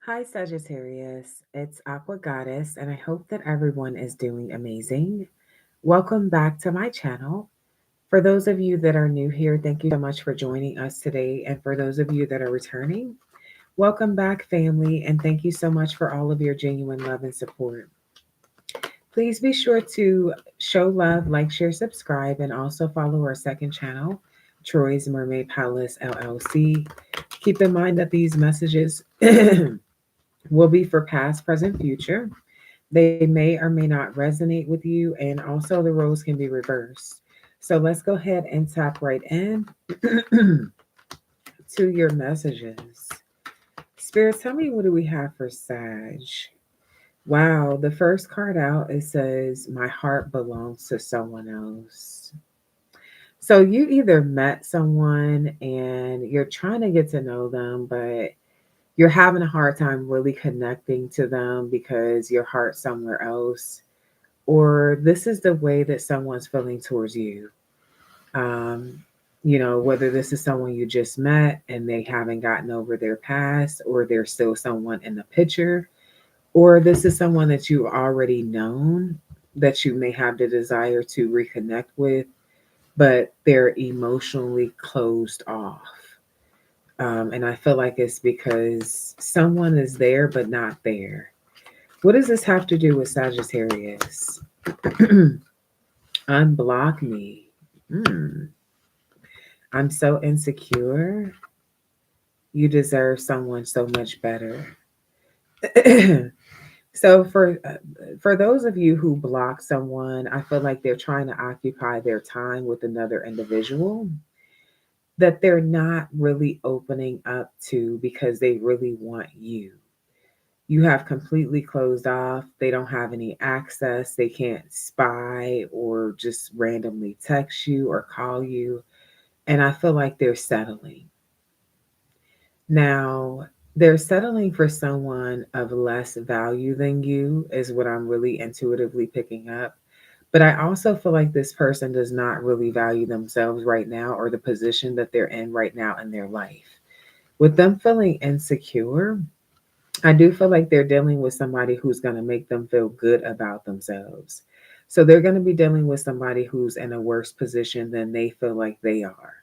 Hi, Sagittarius. It's Aqua Goddess, and I hope that everyone is doing amazing. Welcome back to my channel. For those of you that are new here, thank you so much for joining us today. And for those of you that are returning, welcome back, family, and thank you so much for all of your genuine love and support. Please be sure to show love, like, share, subscribe, and also follow our second channel, Troy's Mermaid Palace LLC. Keep in mind that these messages will be for past, present, future. They may or may not resonate with you, and also the roles can be reversed. So let's go ahead and tap right in to your messages. Spirit, tell me, what do we have for Sag? Wow, the first card out, it says, My heart belongs to someone else. So you either met someone and you're trying to get to know them, but you're having a hard time really connecting to them because your heart's somewhere else, or this is the way that someone's feeling towards you. Um, whether this is someone you just met and they haven't gotten over their past, or there's still someone in the picture, or this is someone that you already known that you may have the desire to reconnect with, but they're emotionally closed off. And I feel like it's because someone is there but not there. What does this have to do with Sagittarius? Unblock me. Hmm. I'm so insecure. You deserve someone so much better. So for those of you who block someone, I feel like they're trying to occupy their time with another individual that they're not really opening up to because they really want you. You have completely closed off. They don't have any access. They can't spy or just randomly text you or call you. And I feel like they're settling. Now, they're settling for someone of less value than you, is what I'm really intuitively picking up. But I also feel like this person does not really value themselves right now, or the position that they're in right now in their life. With them feeling insecure, I do feel like they're dealing with somebody who's going to make them feel good about themselves. So they're going to be dealing with somebody who's in a worse position than they feel like they are.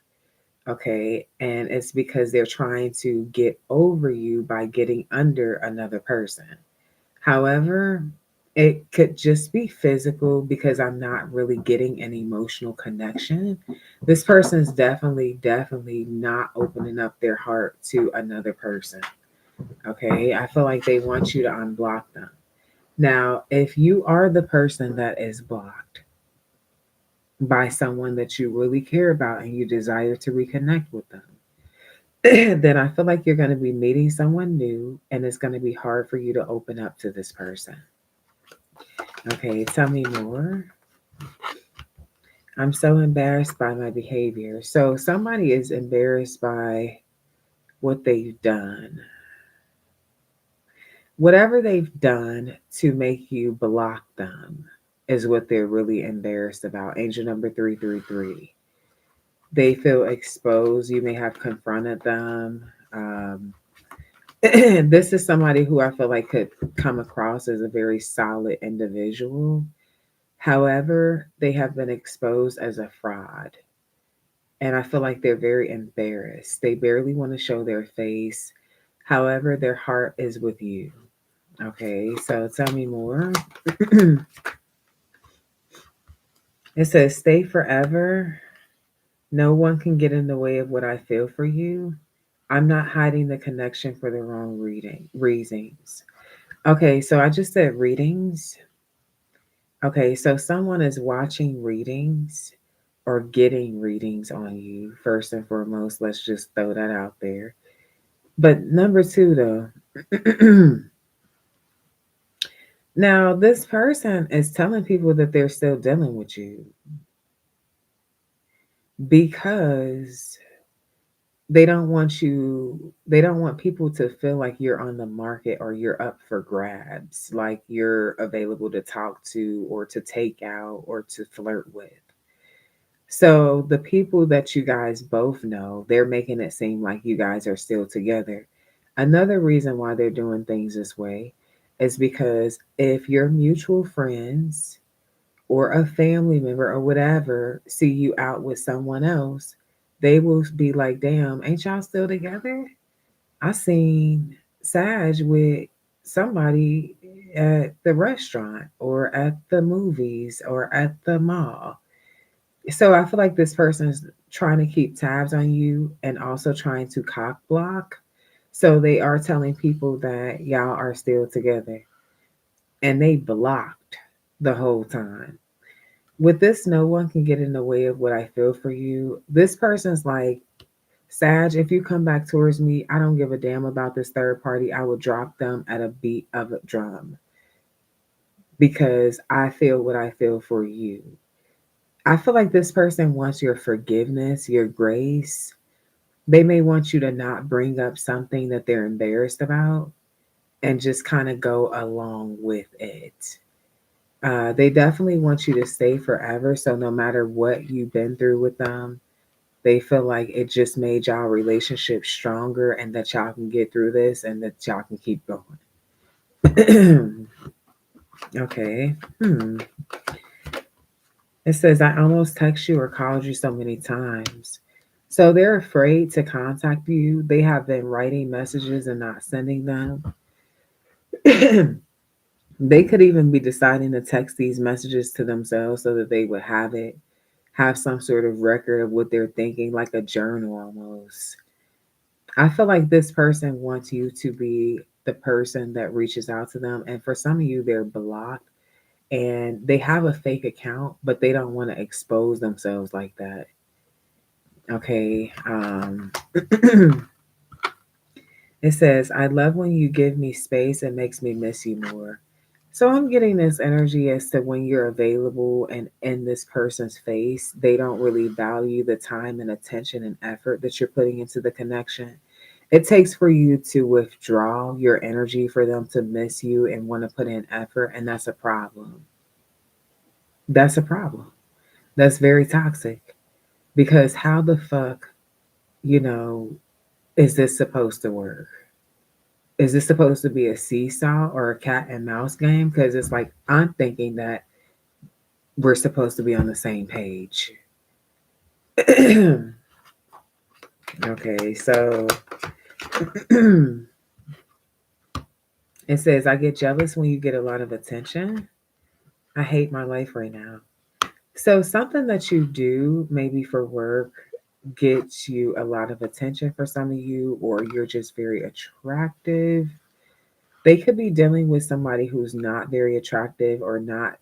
Okay. And it's because they're trying to get over you by getting under another person. However, it could just be physical because I'm not really getting an emotional connection. This person is definitely, definitely not opening up their heart to another person. Okay. I feel like they want you to unblock them. Now, if you are the person that is blocked by someone that you really care about and you desire to reconnect with them, then I feel like you're going to be meeting someone new and it's going to be hard for you to open up to this person. Okay, tell me more. I'm so embarrassed by my behavior. So somebody is embarrassed by what they've done. Whatever they've done to make you block them is what they're really embarrassed about. Angel number 333. They feel exposed. You may have confronted them. This is somebody who I feel like could come across as a very solid individual. However, they have been exposed as a fraud. And I feel like they're very embarrassed. They barely want to show their face. However, their heart is with you. Okay, so tell me more. It says, Stay forever. No one can get in the way of what I feel for you. I'm not hiding the connection for the wrong reasons. Okay, so I just said readings. Okay, so someone is watching readings or getting readings on you, first and foremost. Let's just throw that out there. But number two, though, now this person is telling people that they're still dealing with you because they don't want people to feel like you're on the market or you're up for grabs, like you're available to talk to or to take out or to flirt with. So the people that you guys both know, they're making it seem like you guys are still together. Another reason why they're doing things this way is because if your mutual friends or a family member or whatever see you out with someone else, they will be like, damn, ain't y'all still together? I seen Sag with somebody at the restaurant or at the movies or at the mall. So I feel like this person is trying to keep tabs on you and also trying to cock block. So they are telling people that y'all are still together and they blocked the whole time. With this, no one can get in the way of what I feel for you. This person's like, Sag, if you come back towards me, I don't give a damn about this third party. I will drop them at a beat of a drum because I feel what I feel for you. I feel like this person wants your forgiveness, your grace. They may want you to not bring up something that they're embarrassed about and just kind of go along with it. They definitely want you to stay forever. So no matter what you've been through with them, they feel like it just made y'all relationship stronger and that y'all can get through this and that y'all can keep going. Okay. It says, I almost text you or called you so many times. So they're afraid to contact you. They have been writing messages and not sending them. They could even be deciding to text these messages to themselves so that they would have some sort of record of what they're thinking, like a journal almost. I feel like this person wants you to be the person that reaches out to them. And for some of you, they're blocked and they have a fake account, but they don't want to expose themselves like that. Okay. It says, I love when you give me space. It makes me miss you more. So I'm getting this energy as to when you're available and in this person's face, they don't really value the time and attention and effort that you're putting into the connection. It takes for you to withdraw your energy for them to miss you and want to put in effort, and that's a problem. That's a problem. That's very toxic because how the fuck, you know, is this supposed to work? Is this supposed to be a seesaw or a cat and mouse game? Because it's like I'm thinking that we're supposed to be on the same page. Okay, so it says, I get jealous when you get a lot of attention. I hate my life right now. So, something that you do, maybe for work, gets you a lot of attention for some of you, or you're just very attractive. They could be dealing with somebody who's not very attractive or not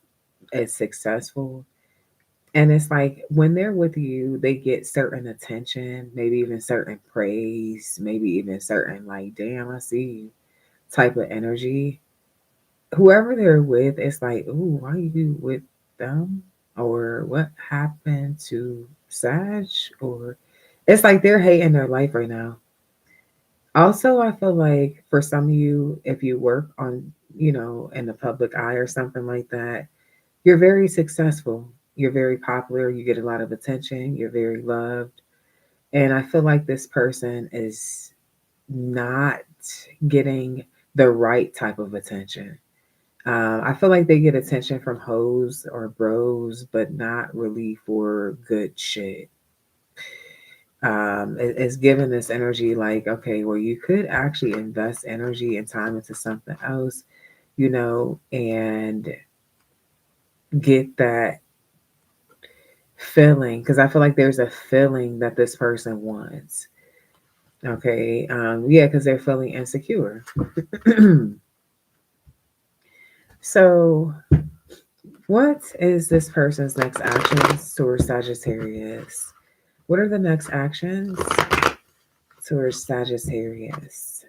as successful. And it's like when they're with you, they get certain attention, maybe even certain praise, maybe even certain, like, damn, I see you type of energy. Whoever they're with, it's like, ooh, why are you with them? Or what happened to Sag? Or it's like they're hating their life right now. Also, I feel like for some of you, if you work on, in the public eye or something like that, you're very successful. You're very popular. You get a lot of attention. You're very loved. And I feel like this person is not getting the right type of attention. I feel like they get attention from hoes or bros, but not really for good shit. It's given this energy like, okay, well, you could actually invest energy and time into something else, and get that feeling. Because I feel like there's a feeling that this person wants. Okay. Yeah, because they're feeling insecure. So, what is this person's next actions towards Sagittarius? What are the next actions towards Sagittarius?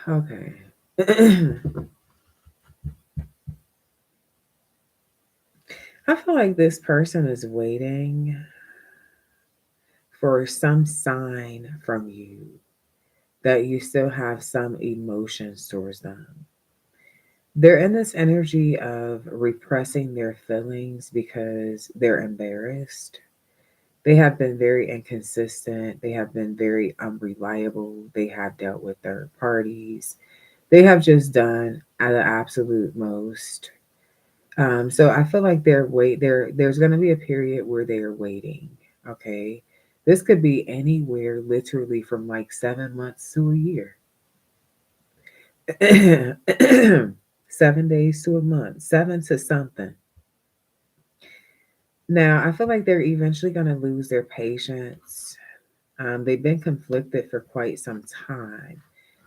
Okay. I feel like this person is waiting for some sign from you that you still have some emotions towards them. They're in this energy of repressing their feelings because they're embarrassed. They have been very inconsistent. They have been very unreliable. They have dealt with third parties. They have just done at the absolute most. So I feel like there's going to be a period where they're waiting. Okay, this could be anywhere, literally from like 7 months to a year, 7 days to a month, seven to something. Now I feel like they're eventually going to lose their patience. They've been conflicted for quite some time.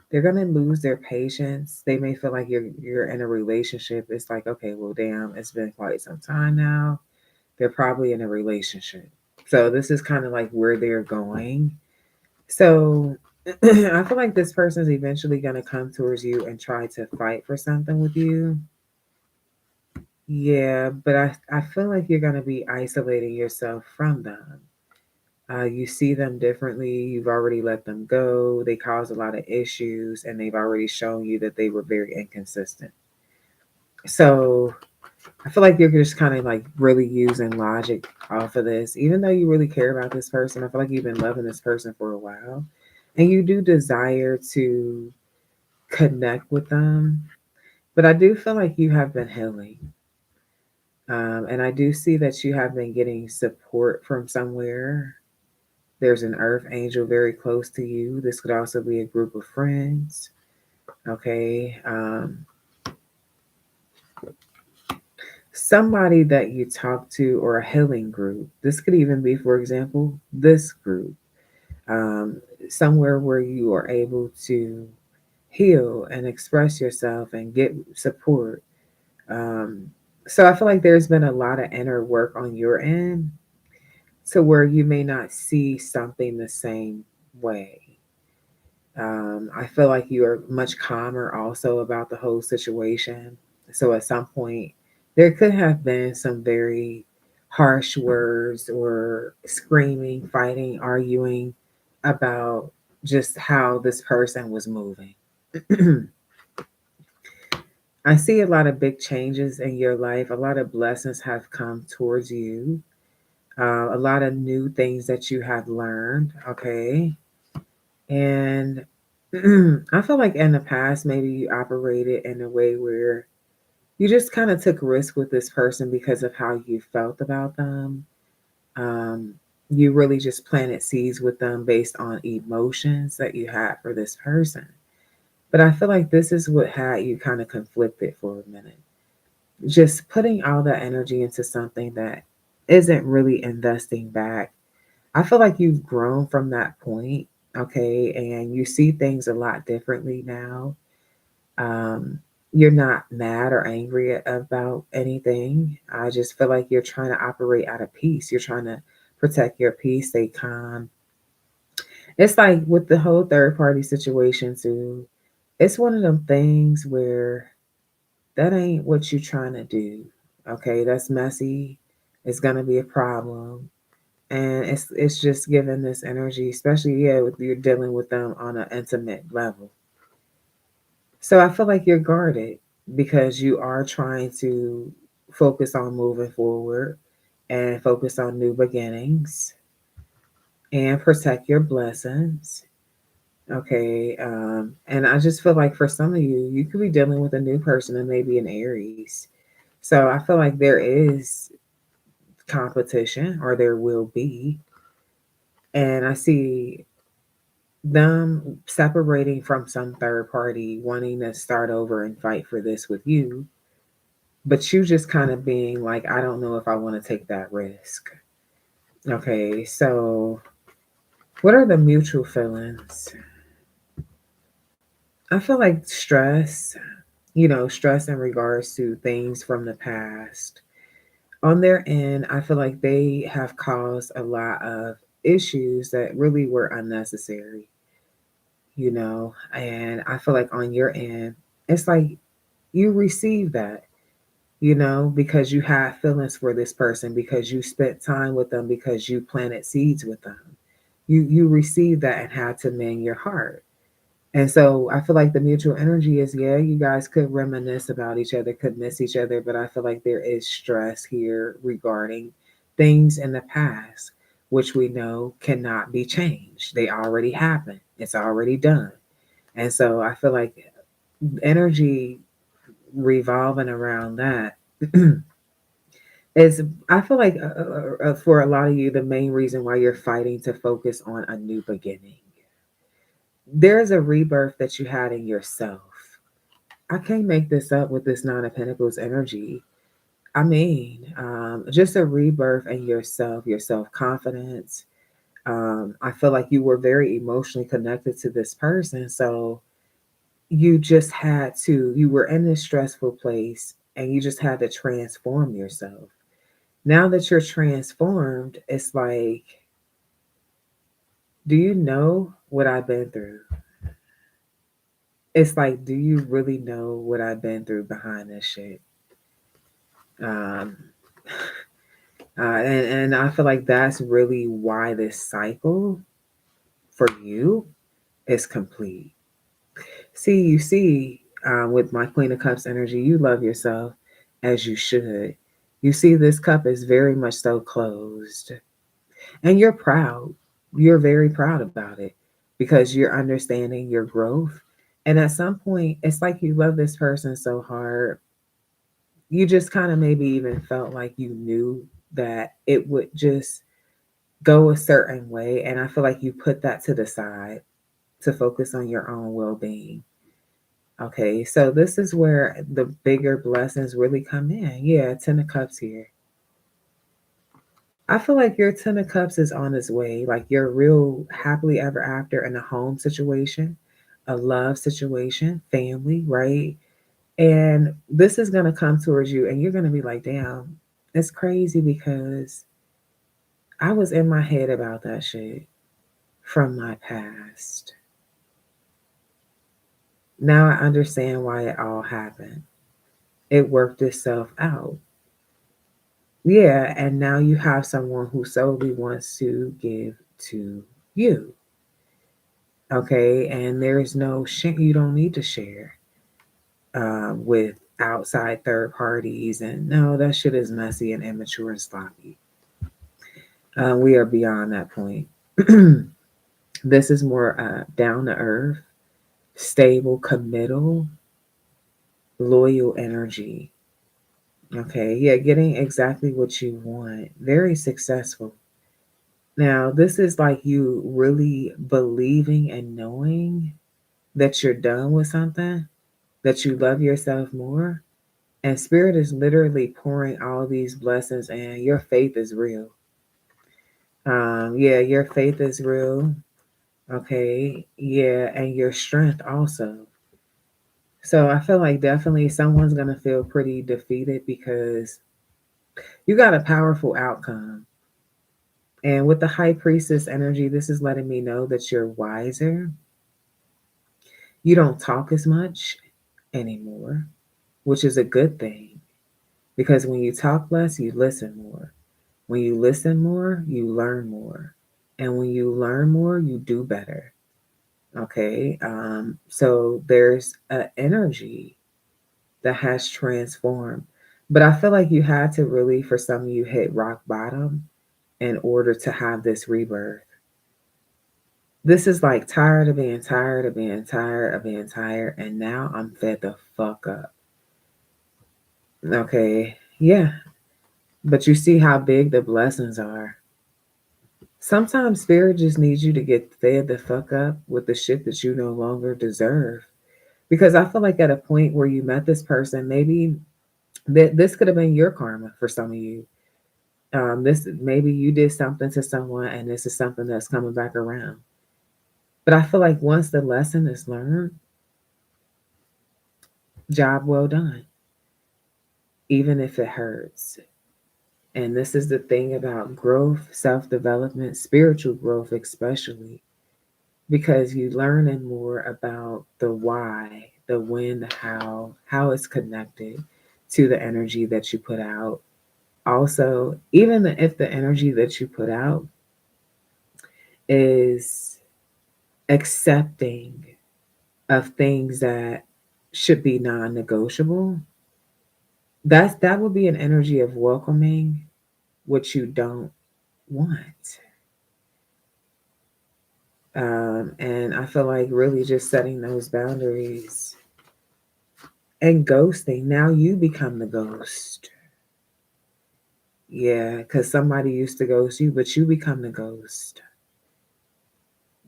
They're gonna lose their patience. They may feel like you're in a relationship. It's like, okay, well, damn, it's been quite some time now. They're probably in a relationship. So this is kind of like where they're going. So I feel like this person's eventually gonna come towards you and try to fight for something with you. Yeah, but I feel like you're gonna be isolating yourself from them. You see them differently. You've already let them go. They caused a lot of issues, and they've already shown you that they were very inconsistent. So I feel like you're just kind of like really using logic off of this. Even though you really care about this person, I feel like you've been loving this person for a while, and you do desire to connect with them. But I do feel like you have been healing. And I do see that you have been getting support from somewhere. There's an earth angel very close to you. This could also be a group of friends. Okay. Somebody that you talk to, or a healing group. This could even be, for example, this group. Um, Somewhere where you are able to heal and express yourself and get support. Um, so I feel like there's been a lot of inner work on your end to where you may not see something the same way. I feel like you are much calmer also about the whole situation. So at some point, there could have been some very harsh words or screaming, fighting, arguing about just how this person was moving. I see a lot of big changes in your life. A lot of blessings have come towards you. A lot of new things that you have learned. Okay. And I feel like in the past, maybe you operated in a way where you just kind of took risk with this person because of how you felt about them. Um, you really just planted seeds with them based on emotions that you had for this person. But I feel like this is what had you kind of conflicted for a minute. Just putting all that energy into something that isn't really investing back. I feel like you've grown from that point, okay, and you see things a lot differently now. Um, you're not mad or angry about anything. I just feel like you're trying to operate out of peace. You're trying to protect your peace, stay calm. It's like with the whole third party situation too. It's one of them things where that ain't what you're trying to do. Okay, that's messy. It's gonna be a problem. And it's just giving this energy, especially yeah, with you're dealing with them on an intimate level. So I feel like you're guarded because you are trying to focus on moving forward and focus on new beginnings and protect your blessings. Okay. And I just feel like for some of you, you could be dealing with a new person and maybe an Aries. So I feel like there is competition, or there will be. And I see them separating from some third party, wanting to start over and fight for this with you, but you just kind of being like, I don't know if I want to take that risk. Okay, so what are the mutual feelings? I feel like stress, stress in regards to things from the past. On their end, I feel like they have caused a lot of issues that really were unnecessary, and I feel like on your end, it's like you receive that, because you have feelings for this person, because you spent time with them, because you planted seeds with them. You received that and had to mend your heart. And so I feel like the mutual energy is, yeah, you guys could reminisce about each other, could miss each other, but I feel like there is stress here regarding things in the past, which we know cannot be changed. They already happened, it's already done. And so I feel like energy revolving around that is, I feel like for a lot of you, the main reason why you're fighting to focus on a new beginning. There's a rebirth that you had in yourself. I can't make this up with this Nine of Pentacles energy. I mean, just a rebirth in yourself, your self confidence. I feel like you were very emotionally connected to this person. So you just had to, you were in this stressful place and you just had to transform yourself. Now that you're transformed, it's like, do you know what I've been through? It's like, do you really know what I've been through behind this shit? Um, and I feel like that's really why this cycle for you is complete. With my Queen of Cups energy, you love yourself as you should. You see, this cup is very much so closed, and you're proud. You're very proud about it because you're understanding your growth. And at some point, it's like you love this person so hard, you just kind of maybe even felt like you knew that it would just go a certain way. And I feel like you put that to the side to focus on your own well being. Okay, so this is where the bigger blessings really come in. Yeah, Ten of Cups here. I feel like your Ten of Cups is on its way. Like you're real happily ever after in a home situation, a love situation, family, right? And this is going to come towards you, and you're going to be like, damn, it's crazy because I was in my head about that shit from my past. Now I understand why it all happened. It worked itself out. Yeah, and now you have someone who solely wants to give to you. Okay, and there's no share, you don't need to share with outside third parties. And no, that shit is messy and immature and sloppy. We are beyond that point. This is more down to earth, stable, committal, loyal energy. Okay, yeah, getting exactly what you want. Very successful. Now, this is like you really believing and knowing that you're done with something, that you love yourself more. And Spirit is literally pouring all these blessings, and your faith is real. Yeah, your faith is real. Okay, yeah, and your strength also. So I feel like definitely someone's going to feel pretty defeated because you got a powerful outcome. And with the high priestess energy, this is letting me know that you're wiser. You don't talk as much anymore, which is a good thing because when you talk less, you listen more. When you listen more, you learn more. And when you learn more, you do better. Okay. So there's an energy that has transformed. But I feel like you had to really, for some of you, hit rock bottom in order to have this rebirth. This is like tired of being tired of being tired of being tired, and now I'm fed the fuck up. Okay, yeah, but you see how big the blessings are. Sometimes spirit just needs you to get fed the fuck up with the shit that you no longer deserve. Because I feel like at a point where you met this person, maybe this could have been your karma for some of you. This maybe you did something to someone, and this is something that's coming back around. But I feel like once the lesson is learned, job well done, even if it hurts. And this is the thing about growth, self development, spiritual growth, especially because you learning more about the why, the when, the how it's connected to the energy that you put out. Also, even if the energy that you put out is accepting of things that should be non-negotiable. That would be an energy of welcoming what you don't want. And I feel like really just setting those boundaries and ghosting. Now you become the ghost. Yeah, because somebody used to ghost you, but you become the ghost.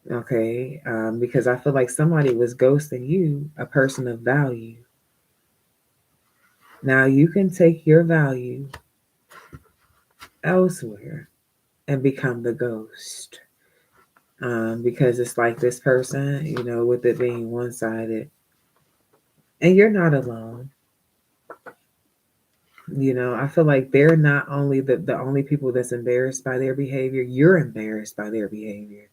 Okay. Because I feel like somebody was ghosting you, a person of value. Now you can take your value elsewhere and become the ghost. Because it's like this person, with it being one sided, and you're not alone. I feel like they're not only the only people that's embarrassed by their behavior, you're embarrassed by their behavior.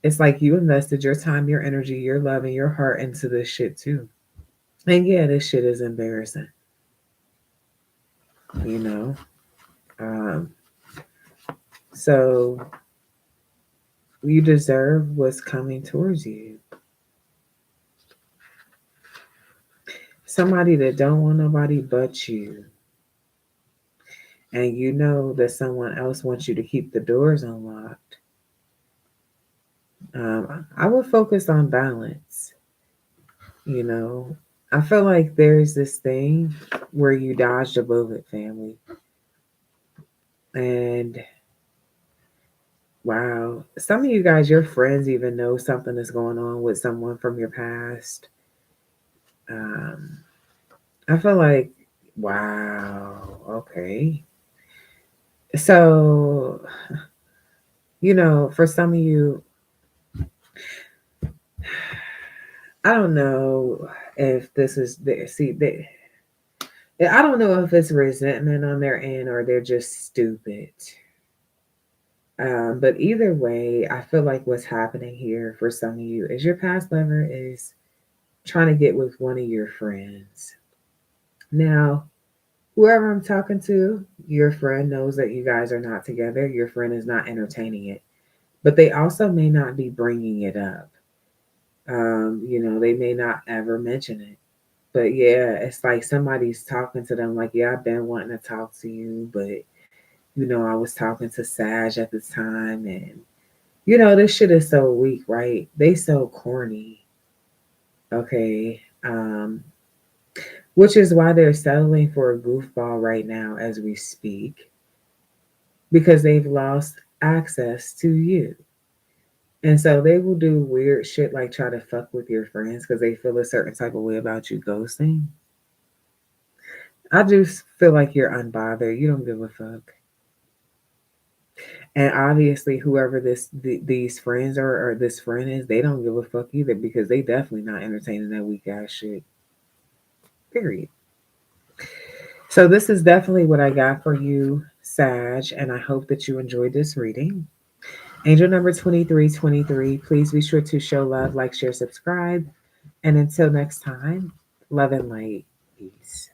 It's like you invested your time, your energy, your love, and your heart into this shit too. And yeah, this shit is embarrassing, you know? Um, so you deserve what's coming towards you. Somebody that don't want nobody but you. And you know that someone else wants you to keep the doors unlocked. I would focus on balance. You know, I feel like there's this thing where you dodged a bullet, family. And wow, some of you guys, your friends even know something is going on with someone from your past. Um, I feel like, wow, okay. So, for some of you, I don't know if this is the see they. I don't know if it's resentment on their end or they're just stupid. But either way, I feel like what's happening here for some of you is your past lover is trying to get with one of your friends. Now, whoever I'm talking to, your friend knows that you guys are not together. Your friend is not entertaining it, but they also may not be bringing it up. They may not ever mention it. But yeah, it's like somebody's talking to them, like, yeah, I've been wanting to talk to you, but I was talking to Sag at the time, and this shit is so weak, right? They so corny. Okay. Which is why they're settling for a goofball right now as we speak, because they've lost access to you. And so they will do weird shit like try to fuck with your friends because they feel a certain type of way about you ghosting. I just feel like you're unbothered. You don't give a fuck. And obviously, whoever these friends are or this friend is, they don't give a fuck either because they definitely not entertaining that weak ass shit. Period. So this is definitely what I got for you, Sag, and I hope that you enjoyed this reading. Angel number 2323, please be sure to show love, like, share, subscribe. And until next time, love and light. Peace.